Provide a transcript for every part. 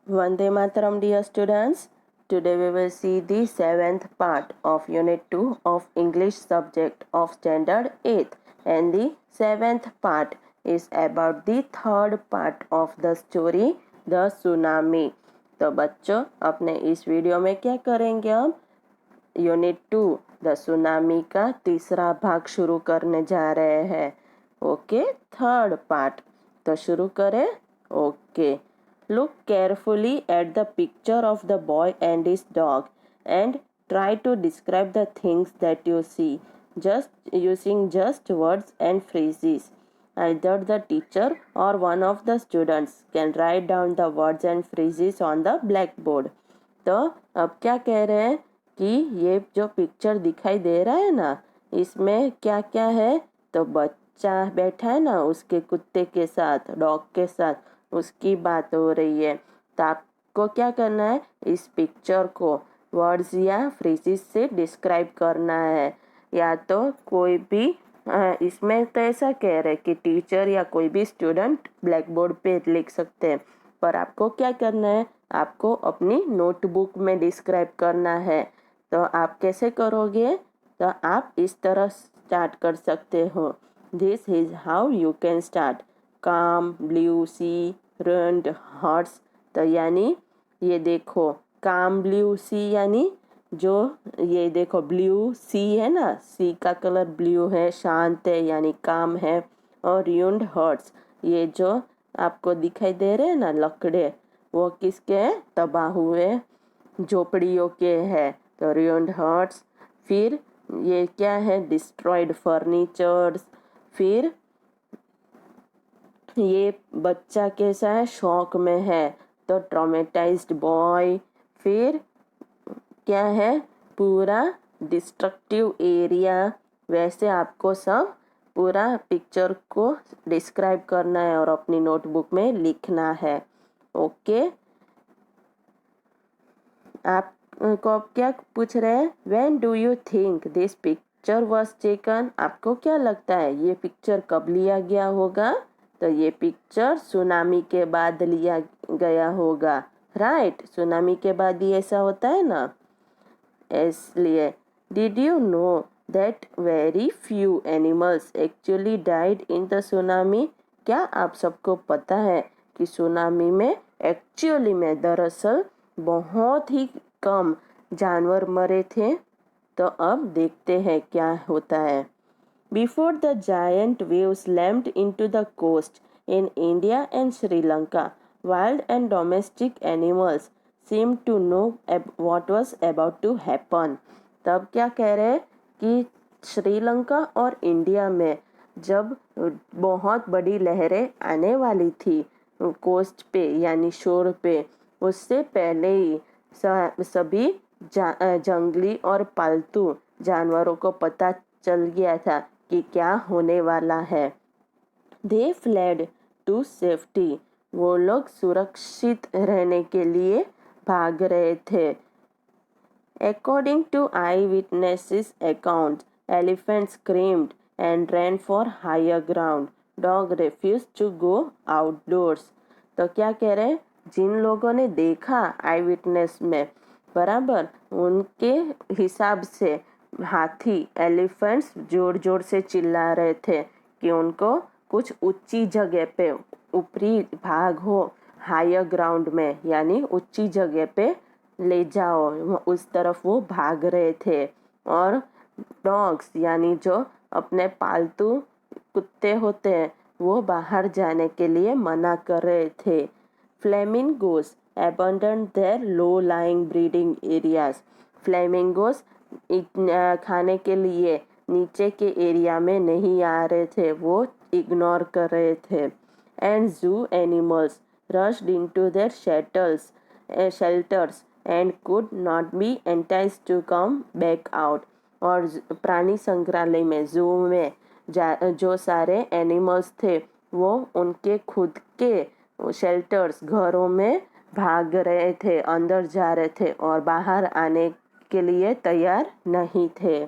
Vande Mataram, dear students. Today we will see the seventh part of Unit 2 of English subject of Standard 8th, and the seventh part is about the third part of the story The Tsunami. तो बच्चों अपने इस video में क्या करेंगे हम unit 2 the tsunami का तीसरा भाग शुरू करने जा रहे हैं. Okay, third part. तो शुरू करें. Okay. Look carefully at the picture of the boy and his dog and try to describe the things that you see, just using just words and phrases. Either the teacher or one of the students can write down the words and phrases on the blackboard. तो अब क्या कह रहे हैं कि ये जो picture दिखाई दे रहा है ना, इसमें क्या क्या है. तो बच्चा बैठा है ना उसके कुत्ते के साथ, डॉग के साथ, उसकी बात हो रही है. तो आपको क्या करना है, इस पिक्चर को वर्ड्स या फ्रेजेस से डिस्क्राइब करना है. या तो कोई भी इसमें तो ऐसा कह रहे कि टीचर या कोई भी स्टूडेंट ब्लैक बोर्ड पे लिख सकते हैं, पर आपको क्या करना है, आपको अपनी नोटबुक में डिस्क्राइब करना है. तो आप कैसे करोगे, तो आप इस तरह स्टार्ट कर सकते हो. This is how you can start. काम, ब्लू सी, रंड हॉर्स. तो यानी ये देखो काम ब्लू सी, यानी जो ये देखो ब्लू सी है ना, सी का कलर ब्लू है, शांत है यानी काम है. और यूंड हर्ट्स, ये जो आपको दिखाई दे रहे हैं ना लकड़े, वो किसके हैं, तबाह हुए झोपड़ियों के हैं. तो यूंड हर्ट्स. फिर ये क्या है, डिस्ट्रॉयड फर्नीचर्स. फिर ये बच्चा कैसा है, शौक में है, तो ट्रॉमेटाइज्ड बॉय. फिर क्या है, पूरा डिस्ट्रक्टिव एरिया. वैसे आपको सब पूरा पिक्चर को डिस्क्राइब करना है और अपनी नोटबुक में लिखना है. ओके. आपको अब क्या पूछ रहे हैं, when do you think this picture was taken. आपको क्या लगता है ये पिक्चर कब लिया गया होगा. तो ये पिक्चर सुनामी के बाद लिया गया होगा. राइट, सुनामी के बाद ही ऐसा होता है ना, इसलिए. Did you know that very few animals actually died in the tsunami. क्या आप सबको पता है कि सुनामी में एक्चुअली में दरअसल बहुत ही कम जानवर मरे थे. तो अब देखते हैं क्या होता है. Before the giant waves slammed into the coast in India and Sri Lanka, wild and domestic animals seemed to know what was about to happen. तब क्या कह रहे हैं कि श्रीलंका और इंडिया में जब बहुत बड़ी लहरें आने वाली थी कोस्ट पे यानी शोर पे, उससे पहले ही सभी जंगली और पालतू जानवरों को पता चल गया था कि क्या होने वाला है. They fled to safety. वो लोग सुरक्षित रहने के लिए भाग रहे थे. According to eye witnesses account, elephant screamed and ran for higher ground. Dog refused to go outdoors. तो क्या कह रहे हैं, जिन लोगों ने देखा आई विटनेस में, बराबर उनके हिसाब से हाथी, एलिफेंट्स जोर जोर से चिल्ला रहे थे कि उनको कुछ ऊंची जगह पे, ऊपरी भाग हो, हायर ग्राउंड में यानी ऊंची जगह पे ले जाओ. उस तरफ वो भाग रहे थे. और डॉग्स यानी जो अपने पालतू कुत्ते होते हैं, वो बाहर जाने के लिए मना कर रहे थे. Flamingos abandoned their low-lying breeding areas. Flamingos खाने के लिए नीचे के एरिया में नहीं आ रहे थे, वो इग्नोर कर रहे थे. एंड जू animals rushed into their shelters and could not be enticed to come back out. और प्राणी संग्रहालय में, जू में जो सारे एनिमल्स थे वो उनके खुद के शेल्टर्स, घरों में भाग रहे थे, अंदर जा रहे थे और बाहर आने के लिए तैयार नहीं थे.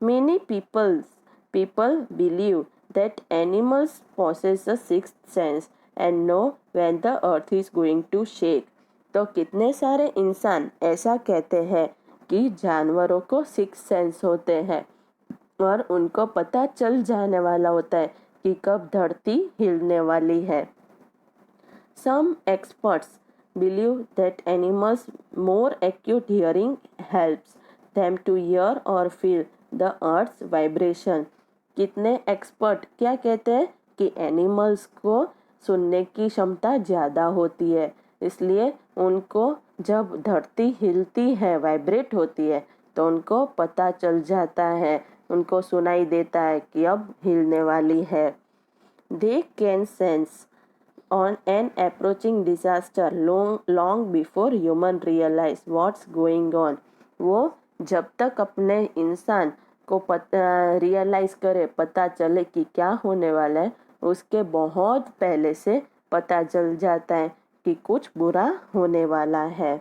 Many people believe that animals possess a sixth sense and know when the earth is going to shake. तो कितने सारे इंसान ऐसा कहते हैं कि जानवरों को सिक्स सेंस होते हैं और उनको पता चल जाने वाला होता है कि कब धरती हिलने वाली है। Some experts believe that animals' more acute hearing helps them to hear or feel the earth's vibration. कितने एक्सपर्ट क्या कहते हैं कि एनिमल्स को सुनने की क्षमता ज़्यादा होती है, इसलिए उनको जब धरती हिलती है, वाइब्रेट होती है, तो उनको पता चल जाता है, उनको सुनाई देता है कि अब हिलने वाली है। They can sense on an approaching disaster long before human realize what's going on. वो जब तक अपने इंसान को रियलाइज करे, पता चले कि क्या होने वाला है, उसके बहुत पहले से पता चल जाता है कि कुछ बुरा होने वाला है।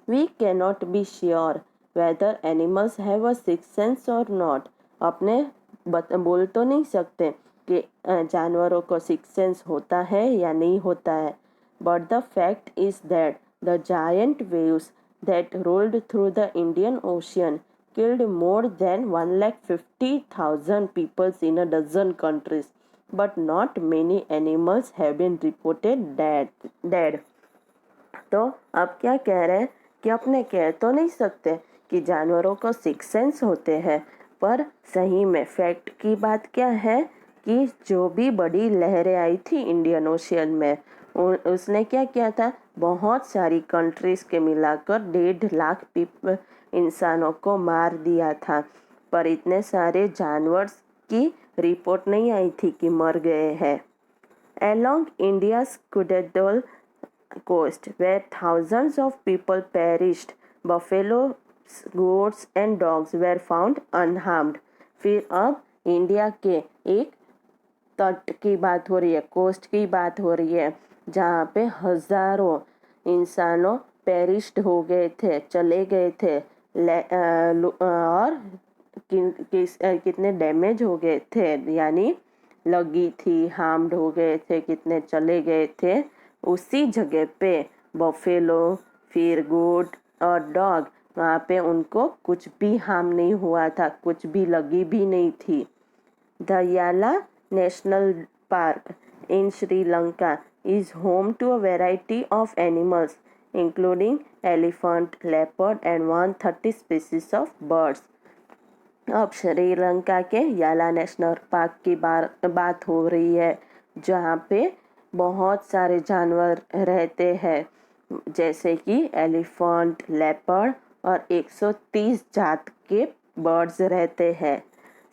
We cannot be sure whether animals have a sixth sense or not. अपने बोल तो नहीं सकते कि जानवरों को सिक्स सेंस होता है या नहीं होता है, but the fact is that the giant waves that rolled through the Indian Ocean killed more than 150,000 people in a dozen countries, but not many animals have been reported dead. तो अब क्या कह रहे हैं कि अपने कह तो नहीं सकते कि जानवरों को सिक्स सेंस होते हैं, पर सही में फैक्ट की बात क्या है कि जो भी बड़ी लहरें आई थी इंडियन ओशियन में, उसने क्या किया था, बहुत सारी कंट्रीज के मिलाकर 1.5 लाख इंसानों को मार दिया था, पर इतने सारे जानवर की रिपोर्ट नहीं आई थी कि मर गए हैं। Along India's Kudedal coast, where thousands of people perished, buffaloes, goats and dogs were found unharmed. फिर अब इंडिया के एक तट की बात हो रही है, कोस्ट की बात हो रही है, जहाँ पे हजारों इंसानों पेरिश्ड हो गए थे, चले गए थे, और कितने डैमेज हो गए थे, यानी लगी थी, हार्म्ड हो गए थे, कितने चले गए थे। उसी जगह पे बफेलो, फिर गोट और डॉग, वहाँ पे उनको कुछ भी हार्म नहीं हुआ था, कुछ भी लगी भी नहीं थी। द याला national park in Sri Lanka is home to a variety of animals including elephant, leopard and 130 species of birds. अब श्रीलंका के याला नेशनल पार्क की बात हो रही है, जहाँ पे बहुत सारे जानवर रहते हैं, जैसे कि एलिफेंट, लेपर्ड और 130 जात के बर्ड्स रहते हैं।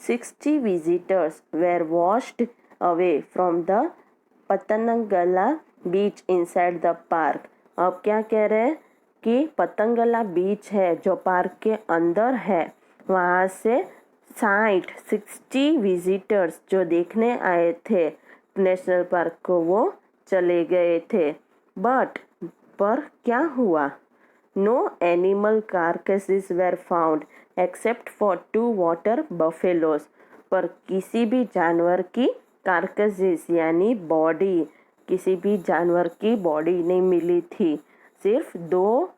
60 visitors were washed away from the पतंगला बीच इनसाइड द पार्क। अब क्या कह रहे हैं कि पतंगला बीच है जो पार्क के अंदर है, वहाँ से 60 विजिटर्स जो देखने आए थे नेशनल पार्क को, वो चले गए थे। पर क्या हुआ? No animal carcasses were found except for 2 water buffaloes. पर किसी भी जानवर की कार्कसेस यानी बॉडी, किसी भी जानवर की बॉडी नहीं मिली थी, सिर्फ 2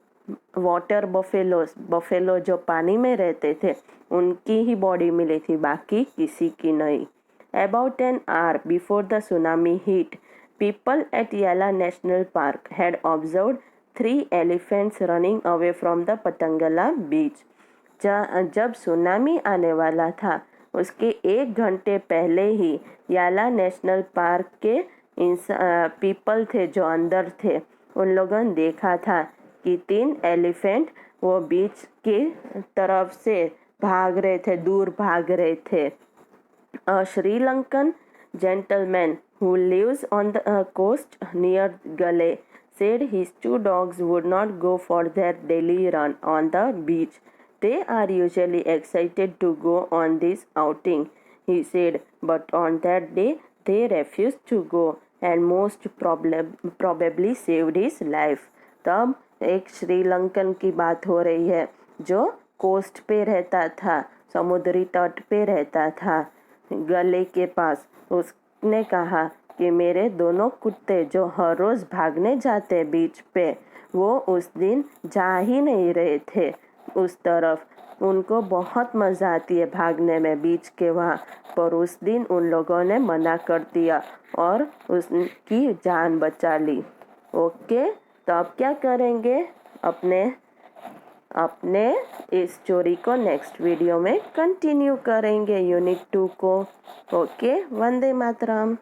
वाटर बफेलो जो पानी में रहते थे उनकी ही बॉडी मिली थी, बाकी किसी की नहीं। About an hour before the tsunami hit, people at Yala National Park had observed 3 elephants running away from the Patangala beach. जब सुनामी आने वाला था, उसके 1 घंटे पहले ही याला नेशनल पार्क के पीपल थे जो अंदर थे, उन लोगों ने देखा था कि 3 एलिफेंट वो बीच की तरफ से भाग रहे थे, दूर भाग रहे थे। A Sri Lankan gentleman who lives on the coast near Gale said his 2 dogs would not go for their daily run on the beach. They are usually excited to go on this outing, he said, but on that day they refused to go and most probably saved his life. तब एक श्रीलंकन की बात हो रही है जो coast पे रहता था, समुद्री तट पे रहता था, गले के पास। उसने कहा कि मेरे दोनों कुत्ते जो हर रोज़ भागने जाते बीच पे, वो उस दिन जा ही नहीं रहे थे उस तरफ। उनको बहुत मज़ा आती है भागने में बीच के वहाँ, पर उस दिन उन लोगों ने मना कर दिया और उसकी जान बचा ली। ओके, तो अब क्या करेंगे, अपने अपने इस स्टोरी को नेक्स्ट वीडियो में कंटिन्यू करेंगे, यूनिट 2 को। ओके, वंदे मातरम।